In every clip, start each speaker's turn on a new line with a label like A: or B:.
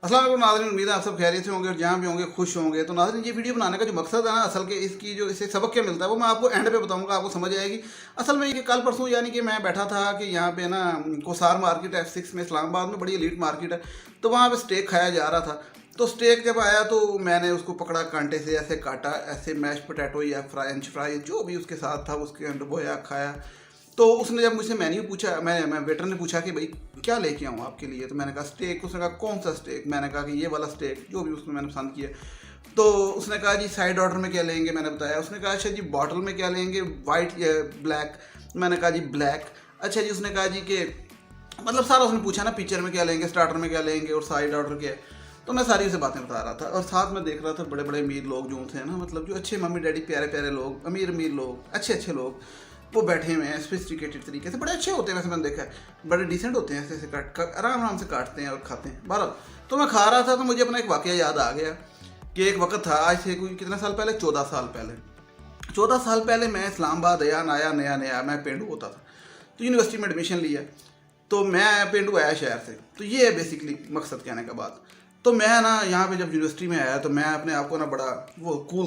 A: अस्सलाम वालेकुम नाज़रीन, उम्मीद है आप सब खैरियत से होंगे और जहाँ भी होंगे खुश होंगे। तो नाज़रीन, ये वीडियो बनाने का जो मकसद है ना, असल के इसकी जो इससे सबक क्या मिलता है वो मैं आपको एंड पे बताऊंगा, आपको समझ आएगी। असल में ये कल परसों यानी कि मैं बैठा था कि यहाँ पे ना कोसार मार्केट F6 में इस्लामाबाद में बड़ी एलीट मार्केट है, तो वहाँ पे स्टेक खाया जा रहा था। तो स्टेक जब आया तो मैंने उसको पकड़ा, कांटे से ऐसे काटा, ऐसे मैश पोटैटो या फ्रेंच फ्राई जो भी उसके साथ था उसके अंदर बोया, खाया। तो उसने जब मुझसे मेन्यू पूछा, मैं वेटर ने पूछा कि भाई क्या लेके आऊँ आपके लिए, तो मैंने कहा स्टेक। उसने कहा कौन सा स्टेक, मैंने कहा कि ये वाला स्टेक, जो भी उसने मैंने पसंद किया। तो उसने कहा जी साइड ऑर्डर में क्या लेंगे, मैंने बताया। उसने कहा अच्छा जी बॉटल में क्या लेंगे, वाइट या ब्लैक, मैंने कहा जी ब्लैक। अच्छा जी, उसने कहा जी कि मतलब सारा उसने पूछा ना, पिक्चर में क्या लेंगे, स्टार्टर में क्या लेंगे और साइड ऑर्डर क्या है। तो मैं सारी उसे बातें बता रहा था और साथ में देख रहा था बड़े बड़े अमीर लोग जो थे ना, मतलब जो अच्छे मम्मी डैडी प्यारे प्यारे लोग, अमीर अमीर लोग, अच्छे अच्छे लोग, वो बैठे हुए हैं सोफिस्टिकेटेड तरीके से। बड़े अच्छे होते हैं वैसे, मैंने देखा है, बड़े डिसेंट होते हैं, ऐसे ऐसे काट आराम आराम से काटते हैं और खाते हैं। बहरहाल तो मैं खा रहा था तो मुझे अपना एक वाकया याद आ गया कि एक वक्त था, आज से कोई कितने साल पहले, 14 साल पहले। 14 साल पहले मैं इस्लामाबाद आया, नया मैं पेंडू होता था, तो यूनिवर्सिटी में एडमिशन लिया। तो मैं पेंडू आया शहर से, तो ये है बेसिकली मकसद कहने का बात। तो मैं ना यहाँ पे जब यूनिवर्सिटी में आया तो मैं अपने आप को ना बड़ा वो कूल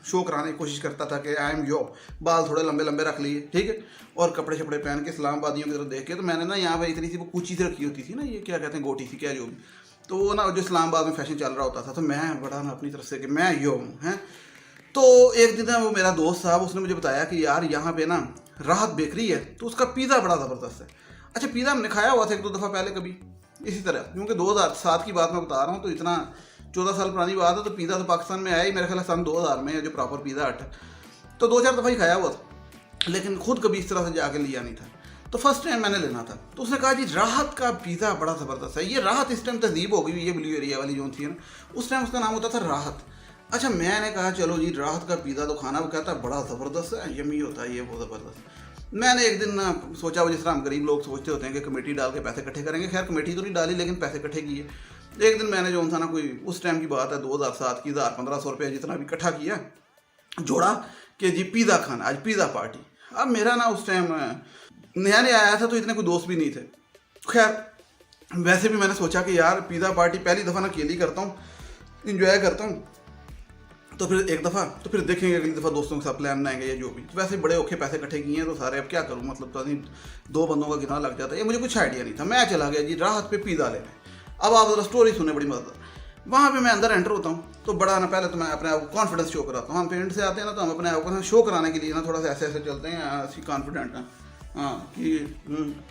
A: शो कराने की कोशिश करता था कि आई एम यो, बाल थोड़े लंबे लंबे रख लिए, ठीक है, और कपड़े शपड़े पहन के इस्लामाबादियों की तरफ देख के। तो मैंने ना यहाँ पे इतनी सी वो कूची से रखी होती थी ना, ये क्या कहते हैं, गोटी सी क्या जो भी, तो वो ना जो इस्लामाबाद में फैशन चल रहा होता था, तो मैं बड़ा ना अपनी तरफ से कि मैं यो हूँ हैं। तो एक दिन ना वो मेरा दोस्त साहब, उसने मुझे बताया कि यार यहाँ पे ना राहत बेकरी है, तो उसका पिज़्ज़ा बड़ा ज़बरदस्त है। अच्छा, पिज़्ज़ा हमने खाया हुआ था एक दो दफ़ा पहले कभी इसी तरह, क्योंकि 2007 की बात मैं बता रहा हूँ, तो इतना 14 साल पुरानी बात है। तो पिज़्ज़ा तो पाकिस्तान में आया ही मेरे ख्याल सन 2000 में है, जो प्रॉपर पिज़्ज़ा हट है। तो 2-4 दफ़ा ही खाया हुआ था, लेकिन खुद कभी इस तरह से जाके लिया नहीं था। तो फर्स्ट टाइम मैंने लेना था, तो उसने कहा जी राहत का पिज़्ज़ा बड़ा ज़बरदस्त है। ये राहत इस टाइम तहजीब हो गई, ये ब्लू एरिया वाली जो थी ना, उस टाइम उसका नाम होता था राहत। अच्छा, मैंने कहा चलो जी राहत का पिज़्ज़ा तो खाना, वो कहता है बड़ा ज़बरदस्त है, यमी होता है ये, बहुत ज़बरदस्त। मैंने एक दिन ना सोचा, वो जिस तरह हम गरीब लोग सोचते होते हैं कि कमेटी डाल के पैसे इकट्ठे करेंगे, खैर कमेटी तो नहीं डाली लेकिन पैसे इकट्ठे किए। एक दिन मैंने जो था ना, कोई उस टाइम की बात है 2007 की, 1500 रुपये जितना भी इकट्ठा किया, जोड़ा कि जी पिज़्ज़ा खाना, आज पिज़्ज़ा पार्टी। अब मेरा ना उस टाइम नया नया आया था, तो इतने कोई दोस्त भी नहीं थे। खैर वैसे भी मैंने सोचा कि यार पिज़्ज़ा पार्टी पहली दफ़ा ना अकेली करता हूँ, इंजॉय करता हूँ, तो फिर एक दफ़ा, तो फिर देखेंगे अगली दफ़ा दोस्तों के साथ प्लान बनाएंगे या जो भी। तो वैसे बड़े औखे पैसे इकट्ठे किए हैं तो सारे, अब क्या करूँ, मतलब तो 2 बंदों का गिना लग जाता है। ये मुझे कुछ आइडिया नहीं था, मैं चला गया जी राहत पे पिज़्ज़ा लेने। अब आप ज़रा स्टोरी सुने, बड़ी मज़ेदार। वहाँ पे मैं अंदर एंटर होता हूँ, तो बड़ा ना पहले तो मैं अपने आप को कॉन्फिडेंस शो कराता हूँ। हम पेरेंट से आते हैं ना, तो हम अपने आप को शो कराने के लिए ना थोड़ा सा ऐसे ऐसे चलते हैं, ऐसी कॉन्फिडेंट हैं हाँ कि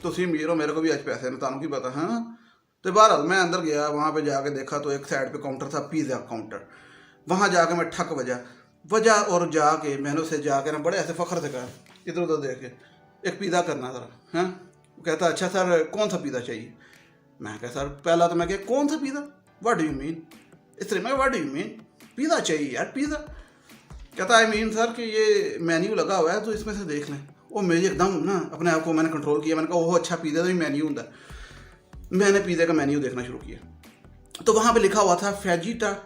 A: तो सी मीरो, मेरे को भी आज पैसे ना तानों की पता है। तो बहरहाल मैं अंदर गया, वहाँ पे जाके देखा तो एक साइड पे काउंटर था, पिज़्ज़ा काउंटर। वहाँ जाके मैं ठक वजह और जाके मैंने उससे जाके ना बड़े ऐसे फ़ख्र से कहा, इधर उधर देख के, एक पिज़्ज़ा करना ज़रा। हाँ, वो कहता अच्छा सर कौन सा पिज़्ज़ा चाहिए। मैं कहा सर पहला तो मैं क्या, कौन सा pizza, what do you mean. इस तरह मैं, what do you mean, pizza चाहिए यार पिज़्ज़ा। कहता आई मीन सर कि ये मेन्यू लगा हुआ है तो इसमें से देख लें। वो मेरे एकदम ना अपने आप को मैंने कंट्रोल किया, मैंने कहा ओह अच्छा पिज़्ज़ा तो मेन्यू होता है। मैंने पिज़्ज़ा का मेन्यू देखना शुरू किया, तो वहाँ पे लिखा हुआ था फेजिटा,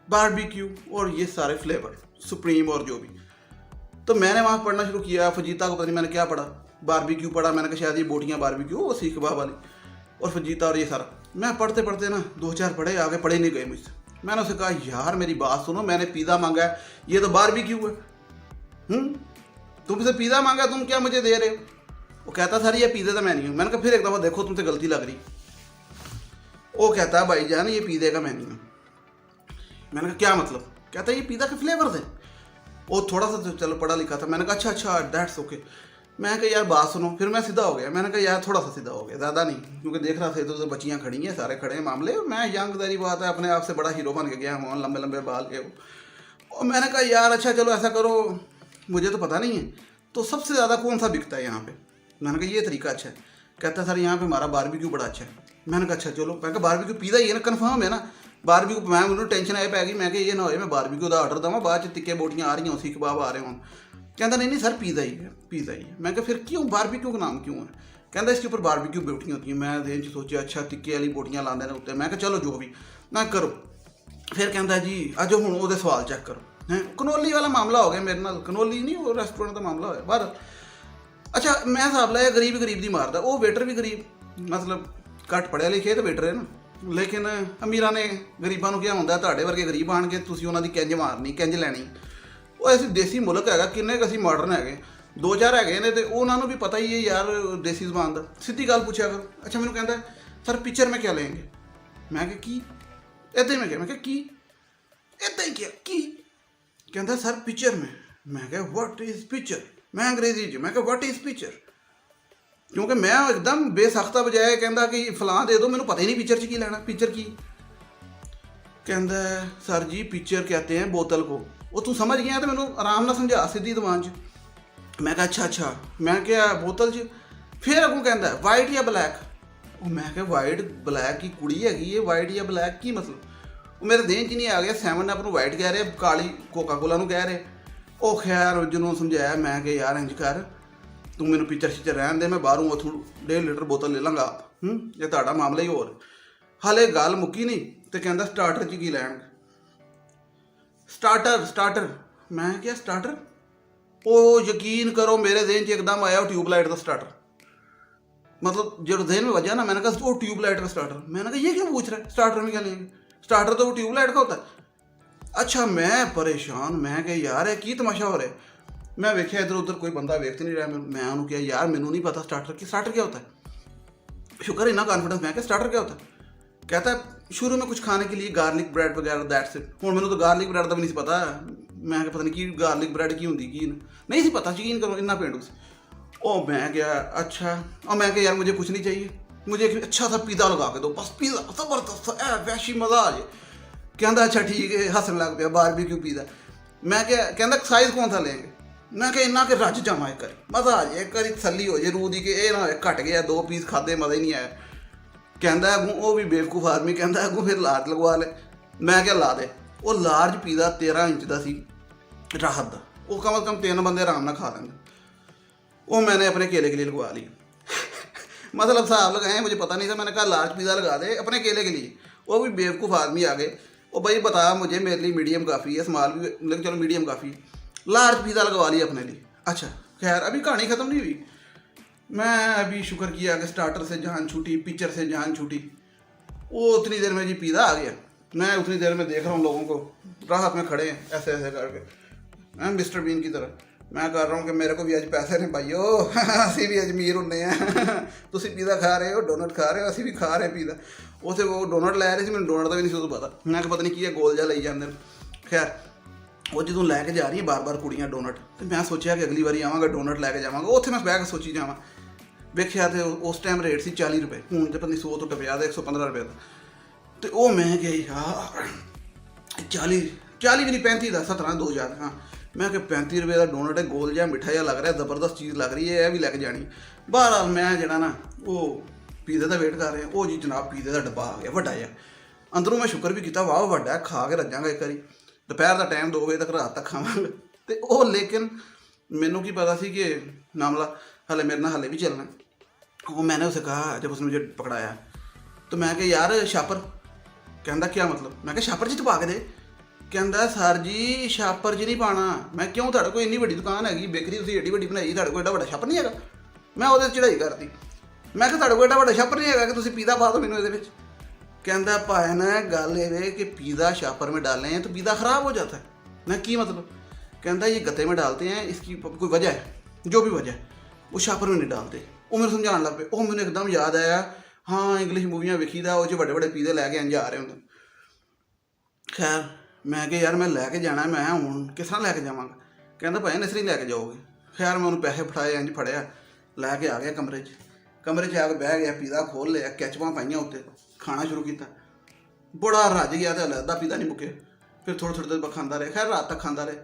A: बारबेक्यू और ये सारे फ्लेवर, सुप्रीम और जो भी। तो मैंने वहाँ पढ़ना शुरू किया, फजीता को पता नहीं मैंने क्या पढ़ा, बारबेक्यू पढ़ा, मैंने कहा शायद ये बोटियाँ बारबेक्यू, वो सीख कबाब वाली, और फजीता और ये सारा। मैं पढ़ते पढ़ते ना 2-4 पढ़े, आगे पढ़े नहीं गए मुझसे। मैंने उसे कहा यार मेरी बात सुनो, मैंने पिज़्ज़ा मांगा है, ये तो बारबेक्यू है। तुमसे पिज़्ज़ा मांगा, तुम क्या मुझे दे रहे हो। वो कहता सर ये पिज़्ज़ा का मेन्यू। मैंने कहा फिर एक दफ़ा देखो, तुमसे गलती लग रही। वो कहता है भाई जान ये पिज़्ज़ा का मेन्यू है। मैंने कहा क्या मतलब। कहता है ये पिज़्ज़ा के फ्लेवर थे। वो थोड़ा सा चलो पढ़ा लिखा था। मैंने कहा अच्छा दैट्स ओके। मैं कहा यार बात सुनो, फिर मैं सीधा हो गया। मैंने कहा यार थोड़ा सा सीधा हो गया, ज़्यादा नहीं, क्योंकि देख रहा था इधर उधर बच्चियाँ खड़ी हैं, सारे खड़े हैं मामले, और मैं यंग दारी बात है, अपने आप से बड़ा हीरो बन के गया हूँ, लंबे लंबे बाल के। और मैंने कहा यार अच्छा चलो ऐसा करो, मुझे तो पता नहीं है, तो सबसे ज़्यादा कौन सा बिकता है यहाँ पे। मैंने कहा ये तरीका अच्छा है। कहता सर यहाँ पे हमारा बारबेक्यू बड़ा अच्छा है। मैंने कहा अच्छा चलो। मैं कहा बारबेक्यू पिज़्ज़ा ही है ना, कन्फर्म है ना बारबेक्यू। मैं उन्होंने टेंशन आए पै गई, मैं ये ना हो मैं बारबेक्यू का ऑर्डर दूँगा, बाद टिक्के बोटियाँ आ रही हैं, सीख कबाब आ रहे हों। कहता नहीं सर पिज़्ज़ा ही है, पिज़्ज़ा ही है। मैं कहा फिर क्यों बारबेक्यू का नाम क्यों है। कहता इसके ऊपर बारबेक्यू बोटियाँ होती हैं। मैं देन सोचा अच्छा टिक्के वाली बोटियाँ लाने होते हैं। मैं कहा चलो जो भी ना करो। फिर कहता जी अजो हूँ वो सवाल चेक करो हैं। कनौली वाला मामला हो गया मेरे नाल, कनौली नहीं वो रेस्टोरेंट का मामला होया बाहर। अच्छा मैं हिसाब लाया गरीब दी मारदा, वो वेटर भी गरीब, मतलब घट पढ़िया लिखे तो वेटर है ना, ਲੇਕਿਨ ਅਮੀਰਾਂ ਨੇ ਗਰੀਬਾਂ ਨੂੰ ਕਿਹਾ ਹੁੰਦਾ ਤੁਹਾਡੇ ਵਰਗੇ ਗਰੀਬ ਆਣ ਕੇ ਤੁਸੀਂ ਉਹਨਾਂ ਦੀ ਕਿੰਜ ਮਾਰਨੀ ਕਿੰਜ ਲੈਣੀ। ਉਹ ਅਸੀਂ ਦੇਸੀ ਮੁਲਕ ਹੈਗਾ, ਕਿੰਨੇ ਕੁ ਅਸੀਂ ਮਾਡਰਨ ਹੈਗੇ, ਦੋ ਚਾਰ ਹੈਗੇ ਨੇ ਤੇ ਉਹਨਾਂ ਨੂੰ ਵੀ ਪਤਾ ਹੀ ਹੈ ਯਾਰ ਦੇਸੀ ਜ਼ਬਾਨ ਦਾ। ਸਿੱਧੀ ਗੱਲ ਪੁੱਛਿਆ ਕਰ। ਅੱਛਾ ਮੈਨੂੰ ਕਹਿੰਦਾ ਸਰ ਪਿक्चर में क्या लेंगे? मैं क्या की ਇੱਦਾਂ ਹੀ ਮੈਂ ਕਿਹਾ ਕੀ ਇੱਦਾਂ ਹੀ ਕਿਹਾ ਕੀ? ਕਹਿੰਦਾ ਸਰ ਪਿक्चर में। ਮੈਂ ਕਿਹਾ ਵਾਟ ਇਜ਼ ਪਿक्चर? ਮੈਂ ਅੰਗਰੇਜ਼ੀ 'ਚ ਮੈਂ ਕਿਹਾ ਵਾਟ ਇਜ਼ ਪਿक्चर, ਕਿਉਂਕਿ ਮੈਂ ਇੱਕਦਮ ਬੇਸਖਤਾ ਬਜਾਏ ਕਹਿੰਦਾ ਕਿ ਫਲਾਂ ਦੇ ਦਿਓ, ਮੈਨੂੰ ਪਤਾ ਹੀ ਨਹੀਂ ਪਿक्चर 'ਚ ਕੀ ਲੈਣਾ, ਪਿक्चर ਕੀ। ਕਹਿੰਦਾ ਸਰ ਜੀ पिक्चर कहते हैं बोतल को। ਉਹ ਤੂੰ ਸਮਝ ਗਿਆ ਤੇ ਮੈਨੂੰ ਆਰਾਮ ਨਾਲ ਸਮਝਾ ਸਿੱਧੀ ਜ਼ਬਾਨ 'ਚ। ਮੈਂ ਕਿਹਾ ਅੱਛਾ ਮੈਂ ਕਿਹਾ ਬੋਤਲ 'ਚ। ਫਿਰ ਅੱਗੋਂ ਕਹਿੰਦਾ ਵਾਈਟ ਜਾਂ ਬਲੈਕ। ਉਹ ਮੈਂ ਕਿਹਾ ਵਾਈਟ ਬਲੈਕ ਕੀ ਕੁੜੀ ਹੈਗੀ ਹੈ, ਵਾਈਟ ਜਾਂ ਬਲੈਕ ਕੀ ਮਤਲਬ? ਉਹ ਮੇਰੇ ਦੇਹ 'ਚ ਨਹੀਂ ਆ ਗਿਆ। 7 ਅਪ ਨੂੰ ਵਾਈਟ ਕਹਿ ਰਹੇ, ਕਾਲੀ ਕੋਕਾ ਕੋਲਾ ਨੂੰ ਕਹਿ ਰਹੇ। ਉਹ ਖੈਰ ਜਿਹਨੂੰ ਸਮਝਾਇਆ ਮੈਂ ਕਿ ਯਾਰ ਇੰਜ ਕਰ ਤੂੰ ਮੈਨੂੰ ਪਿक्चर ਰਹਿਣ ਦੇ, ਮੈਂ ਬਾਹਰੋਂ ਉੱਥੋਂ 1.5 ਲੀਟਰ ਬੋਤਲ ਲੈ ਲਾਂਗਾ ਆਪ। ਇਹ ਤੁਹਾਡਾ ਮਾਮਲਾ ਹੀ ਹੋਰ। ਹਾਲੇ ਗੱਲ ਮੁੱਕੀ ਨਹੀਂ ਤੇ ਕਹਿੰਦਾ ਸਟਾਰਟਰ 'ਚ ਕੀ ਲੈਣਗੇ? ਸਟਾਰਟਰ। ਮੈਂ ਕਿਹਾ ਸਟਾਰਟਰ? ਉਹ ਯਕੀਨ करो मेरे जहन 'ਚ एकदम आया वो ट्यूबलाइट का स्टार्टर। मतलब जो जहन में वजह ना, मैंने कहा वो ट्यूबलाइट का स्टार्टर। मैंने कहा ये क्यों पूछ रहा है, स्टार्टर में क्या लेंगे? स्टार्टर तो वो ट्यूबलाइट का होता है। अच्छा मैं परेशान, मैं कहा यार है की तमाशा हो रहा है। मैं वेख्या इधर उधर कोई बंदा वेख नहीं रहा। मैं उन्होंने कहा यार मैनू नहीं पता स्टार्टर क्या होता है। शुक्र इन्ना कॉन्फिडेंस। मैं कहा स्टार्टर क्या होता है? कहता है शुरू में कुछ खाने के लिए गार्लिक ब्रेड वगैरह दैट्स इट। हुण मैनू तो गार्लिक ब्रेड का भी नहीं पता। मैं पता नहीं की गार्लिक ब्रेड की होंगी की नहीं सी पता, यकीन करो इन्ना पेंडू से। ओ मैं गया अच्छा। और मैं क्या यार मुझे कुछ नहीं चाहिए, मुझे एक अच्छा सा पिज़्ज़ा लगा के दो बस, पिज़्ज़ा ज़बरदस्त सा वैशी मज़ा आ जाए। कहता अच्छा ठीक है, हंसन लग पाया बारबेक्यू पिज़्ज़ा। मैं क्या कहता साइज़ कौन सा लेंगे? मैं क्या इन्ना कि रज जावा एक बारी, मज़ा आ जाए, एक बारी तसल्ली हो जाए रूह की कि ये ना घट गया 2 पीस खादे मज़ा ही नहीं आया। कहता अगूँ वो भी बेवकूफ़ आदमी, कहता अगूँ फिर लार्ज लगवा ले। मैं क्या ला दे। वो लार्ज पिज़्ज़ा 13 इंच का सी राहत का, वो कम से कम 3 बंदे आराम नाल खा लेंगे। वो मैंने अपने केले के लिए लगवा ली। मतलब हिसाब लगाए, मुझे पता नहीं था। मैंने कहा लार्ज पिज़्ज़ा लगा दे अपने केले के लिए। वो भी बेवकूफ़ आदमी आ गए। वो भाई बता मुझे मेरे लिए मीडियम काफ़ी है, स्मॉल भी लेकिन चलो मीडियम काफ़ी है। लार्ज पिज़्ज़ा लगवा लिया अपने लिए। अच्छा खैर अभी कहानी ख़त्म नहीं हुई। मैं अभी शुक्र किया कि स्टार्टर से जान छूटी, पिक्चर से जान छूटी। वो उतनी देर में जी पिज़्ज़ा आ गया। मैं उतनी देर में देख रहा हूँ लोगों को राहत में खड़े हैं ऐसे ऐसे करके, मैं मिस्टर बीन की तरह। मैं कर रहा हूँ कि मेरे को भी अज पैसे ने भाईओ, असी भी अजमीर होंगे हैं। तुसी पिज़्ज़ा खा रहे हो, डोनट खा रहे हो, असी भी खा रहे पिज़्ज़ा। उसे वो डोनट लै रहे थे, मैंने डोनट का भी नहीं उदों पता। मैं पता नहीं की गोल जा लाई जाते। खैर वो जो लैके जा रही है बार बार कुड़ियाँ डोनट, तो मैं सोचा कि अगली बारी आवागा डोनट लैके जावांगा। उत्थे मैं बह के सोची जावां। वेख्या तो उस टाइम रेट से 40 रुपये, हूँ तो पता नहीं 100 तो टपया 115 रुपये का। तो वो मैं क्या यार 40 भी नहीं 35 का 17 2000। हाँ मैं क्या 35 रुपये का डोनट है, गोल जहा मिठा जहा लग रहा है, जबरदस्त चीज़ लग रही है, यह भी लैके जानी। बहरहाल मैं जरा ना वो पिज़्ज़े का वेट कर रहे हैं। वो जी जनाब पिज़्ज़े का डब्बा आ गया वड्डा जहा। अंदरों मैं शुक्र भी किया वाह वड्डा, खा के रजांगा एक बारी। दोपहर का टाइम 2 बजे तक रात तक खावांगा। तो वो लेकिन मैनू की पता सी कि मामला हले मेरे नाल हले भी चलना। वो मैंने उसे कहा जब उसने मुझे पकड़ाया तो मैं क्या यार शापर। कहता क्या मतलब? मैं क्या शापर च पा के दे। कहता सर जी शापर च नहीं पाना। मैं क्यों, तुहाडे कोई इन्नी बड़ी दुकान हैगी, बेकरी तुसीं एड्डी वड्डी बनाई, तुहाडे कोल एड्डा वड्डा शापर नहीं हैगा? मैं उहदे चढ़ाई करती। मैं क्या तुहाडे कोल एड्डा वड्डा शापर नहीं हैगा कि तुसीं पिज़्ज़ा पा दो मैनू इहदे विच? कहता भाई ना गल ये कि पिज़्ज़ा शापर में डालें हैं तो पिज़्ज़ा ख़राब हो जाता है। मैं की मतलब? कहता ये गत्ते में डालते हैं, इसकी कोई वजह है, जो भी वजह है वो शापर में नहीं डालते। वो मेरे समझाने लग पे। वो मैंने एकदम याद आया, हाँ इंग्लिश मूवियाँ वेखी दा वो जो बड़े बड़े पिज़्ज़े लैके इंज आ रहे होंगे। खैर मैं क्या यार मैं लैके जाना, मैं हूँ किस तरह लैके जावांगा? कहता भाई नसरी लैके जाओगे। खैर मैं उन्होंने पैसे फड़ाए, इंज फड़िया लैके आ गया कमरे च आके बह गया, पिज़्ज़ा खोल लिया, कैचपां पाइयां उत्ते, खाना शुरू किया। बड़ा रज गया तो अद्धा पिज़्ज़ा नहीं मुके। फिर थोड़ी थोड़ी देर खाता रहे, खैर रात तक खाता रहे।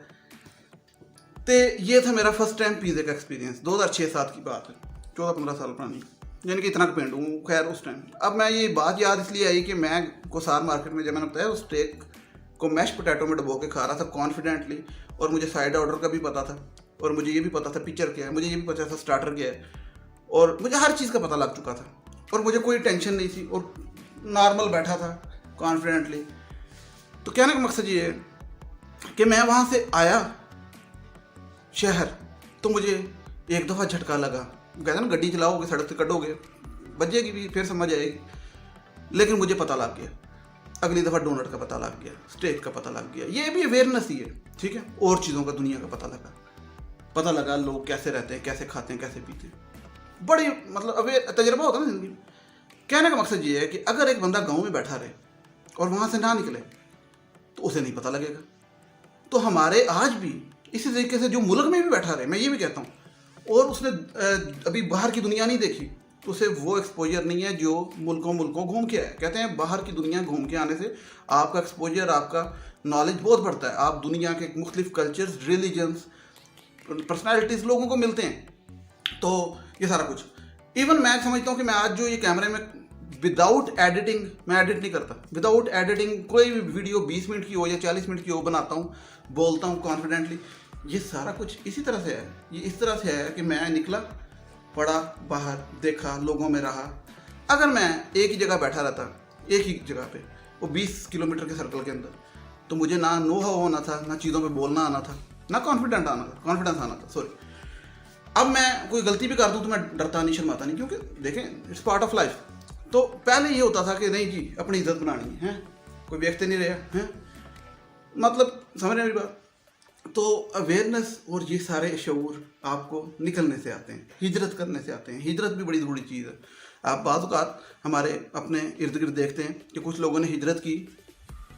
A: तो ये था मेरा फर्स्ट टाइम पिज़्ज़े का एक्सपीरियंस। 2006-7 की बात है, 14-15 साल पुरानी, यानी कि इतना पेंडू हूँ। खैर उस टाइम अब मैं ये बात याद इसलिए आई कि मैं कोसार मार्केट में जब मैंने बताया उस स्टेक को मैश पोटैटो में डबो के खा रहा था कॉन्फिडेंटली। और मुझे साइड ऑर्डर का भी पता था, और मुझे ये भी पता था पिक्चर क्या है, मुझे ये भी पता था स्टार्टर क्या है, और मुझे हर चीज़ का पता लग चुका था। और मुझे कोई टेंशन नहीं थी और नॉर्मल बैठा था कॉन्फिडेंटली। तो कहने का मकसद ये है कि मैं वहाँ से आया शहर तो मुझे एक दफ़ा झटका लगा। कहते ना गड्डी चलाओगे सड़क से कटोगे बजेगी भी, फिर समझ आएगी। लेकिन मुझे पता लग गया, अगली दफ़ा डोनट का पता लग गया, स्टेक का पता लग गया। ये भी अवेयरनेस ही है, ठीक है। और चीज़ों का, दुनिया का पता लगा लोग कैसे रहते हैं, कैसे खाते हैं, कैसे पीते हैं। बड़ी मतलब अवेयर तजर्बा होता है ना ज़िंदगी में। कहने का मकसद ये है कि अगर एक बंदा गाँव में बैठा रहे और वहाँ से ना निकले तो उसे नहीं पता लगेगा। तो हमारे आज भी इसी तरीके से जो मुल्क में भी बैठा रहे, मैं ये भी कहता हूँ, और उसने अभी बाहर की दुनिया नहीं देखी, तो उसे वो एक्सपोजर नहीं है जो मुल्कों घूम के आया। कहते हैं बाहर की दुनिया घूम के आने से आपका एक्सपोजर, आपका नॉलेज बहुत बढ़ता है। आप दुनिया के मुख्तलिफ कल्चर्स, रिलीजन्स, पर्सनैलिटीज़ लोगों को मिलते हैं। तो ये सारा कुछ, इवन मैं समझता हूँ कि मैं आज जो ये कैमरे में विदाउट एडिटिंग, मैं एडिट नहीं करता, विदाउट एडिटिंग कोई भी वीडियो 20 मिनट की हो या 40 मिनट की हो बनाता हूँ, बोलता हूँ कॉन्फिडेंटली, ये सारा कुछ इसी तरह से है। ये इस तरह से है कि मैं निकला, पढ़ा, बाहर देखा, लोगों में रहा। अगर मैं एक ही जगह बैठा रहता, एक ही जगह पे, वो 20 किलोमीटर के सर्कल के अंदर, तो मुझे ना नो हाउ होना था, ना चीज़ों पे बोलना आना था, ना कॉन्फिडेंस आना था, सॉरी। अब मैं कोई गलती भी कर दूँ तो मैं डरता नहीं, शर्माता नहीं, क्योंकि देखें इट्स पार्ट ऑफ लाइफ। तो पहले ये होता था कि नहीं जी अपनी इज्जत बनानी है, कोई व्यक्ति नहीं रहा है, मतलब समझ रहे हैं मेरी बात। तो अवेयरनेस और ये सारे शऊर आपको निकलने से आते हैं, हिजरत करने से आते हैं। हिजरत भी बड़ी ज़रूरी चीज़ है। आप बाज़ औक़ात हमारे अपने इर्द गिर्द देखते हैं कि कुछ लोगों ने हिजरत की,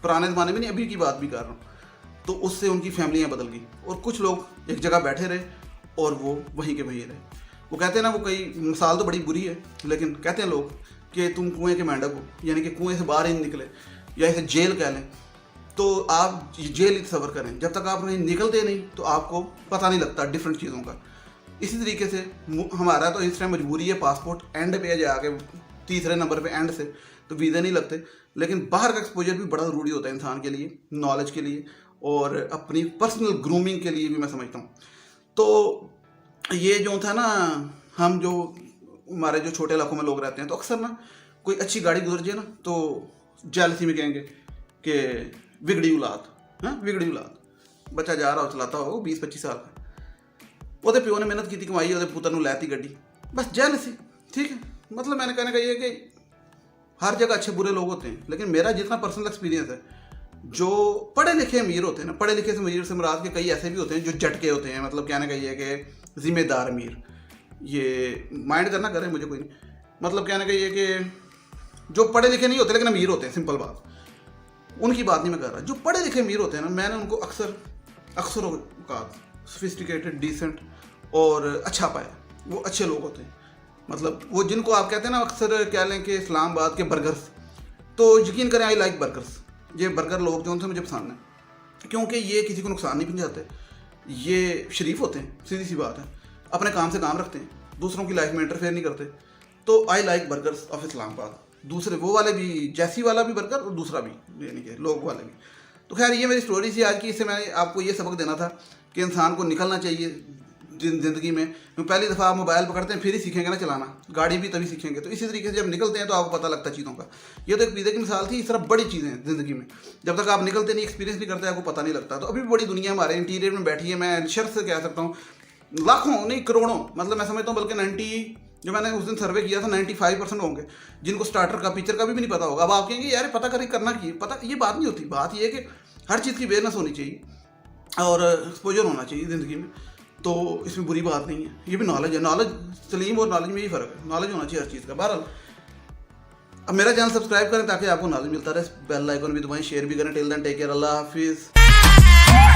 A: पुराने ज़माने में नहीं, अभी की बात भी कर रहा हूँ, तो उससे उनकी फैमिलियाँ बदल गई। और कुछ लोग एक जगह बैठे रहे और वो वहीं के वहीं रहे। वो कहते हैं ना, वो कई मिसाल तो बड़ी बुरी है, लेकिन कहते हैं लोग कि तुम कुएँ के मेंढक हो, यानी कि कुएँ से बाहर ही नहीं निकले, या इसे जेल कह लें। तो आप जेल ही सफ़र करें, जब तक आप नहीं निकलते नहीं तो आपको पता नहीं लगता डिफरेंट चीज़ों का। इसी तरीके से हमारा तो इस टाइम मजबूरी है, पासपोर्ट एंड पे जाके तीसरे नंबर पे एंड से, तो वीज़े नहीं लगते। लेकिन बाहर का एक्सपोजर भी बड़ा ज़रूरी होता है इंसान के लिए, नॉलेज के लिए और अपनी पर्सनल ग्रूमिंग के लिए भी, मैं समझता हूँ। तो ये जो था ना, हम जो हमारे जो छोटे इलाकों में लोग रहते हैं, तो अक्सर ना कोई अच्छी गाड़ी गुजर जाए ना तो जेलसी में कहेंगे कि बिगड़ी औलाद, हाँ बिगड़ी औलाद, बच्चा जा रहा हो चलाता हो 20-25 साल का, वो प्यो ने मेहनत की कमाई, वो पुत्र ने लैती गड्डी, बस जेलसी, ठीक है। मतलब मैंने कहने का ये कि हर जगह अच्छे बुरे लोग होते हैं, लेकिन मेरा जितना पर्सनल एक्सपीरियंस है, जो पढ़े लिखे अमीर होते हैं ना, पढ़े लिखे से अमीर से मुराद के कई ऐसे भी होते हैं जो झटके होते हैं, मतलब कहने का ये है कि जिम्मेदार अमीर, ये माइंड करना करें मुझे कोई नहीं, मतलब कहने का ये कि जो पढ़े लिखे नहीं होते लेकिन अमीर होते हैं, सिंपल बात, उनकी बात नहीं मैं कर रहा। जो पढ़े लिखे अमीर होते हैं ना, मैंने उनको अक्सर सोफिस्टिकेटेड, डिसेंट और अच्छा पाया। वो अच्छे लोग होते हैं, मतलब वो जिनको आप कहते हैं ना, अक्सर कह लें कि इस्लामाबाद के बर्गर्स, तो यकीन करें आई लाइक बर्गर्स। ये बर्गर लोग जो उनसे मुझे पसंद है, क्योंकि ये किसी को नुकसान नहीं पहुंचाते, ये शरीफ होते हैं, सीधी सी बात है, अपने काम से काम रखते हैं, दूसरों की लाइफ में इंटरफेयर नहीं करते। तो I like burgers of Islamabad. दूसरे वो वाले भी, जैसी वाला भी बर्गर और दूसरा भी, यानी कि लोग वाले भी। तो खैर ये मेरी स्टोरी थी आज की। इससे मैंने आपको ये सबक देना था कि इंसान को निकलना चाहिए ज़िंदगी में। पहली दफ़ा आप मोबाइल पकड़ते हैं फिर ही सीखेंगे ना चलाना, गाड़ी भी तभी सीखेंगे। तो इसी तरीके से जब निकलते हैं तो आपको पता लगता है चीज़ों का। ये तो एक पिज़्ज़ा की मिसाल थी, इस तरह बड़ी चीज़ें हैं ज़िंदगी में, जब तक आप निकलते नहीं, एक्सपीरियंस नहीं करते, आपको पता नहीं लगता। तो अभी भी बड़ी दुनिया हमारे इंटीरियर में बैठी है। मैं शर्त से कह सकता हूँ लाखों नहीं करोड़ों, मतलब मैं समझता हूँ बल्कि 90, जो मैंने उस दिन सर्वे किया था 95% होंगे जिनको स्टार्टर का, फीचर का भी नहीं पता होगा। अब आप कहेंगे यार पता करें करना की, पता, ये बात नहीं होती। बात ये है कि हर चीज़ की अवेयरनेस होनी चाहिए और एक्सपोजर होना चाहिए ज़िंदगी में। तो इसमें बुरी बात नहीं है, ये भी नॉलेज है। नॉलेज सलीम और नॉलेज में यही फ़र्क है, नॉलेज होना चाहिए हर चीज़ का। बहरहाल अब मेरा चैनल सब्सक्राइब करें ताकि आपको नॉलेज मिलता रहे, बेल आइकन भी दबाएं, शेयर भी करें। टिल देन टेक केयर, अल्लाह हाफिज़।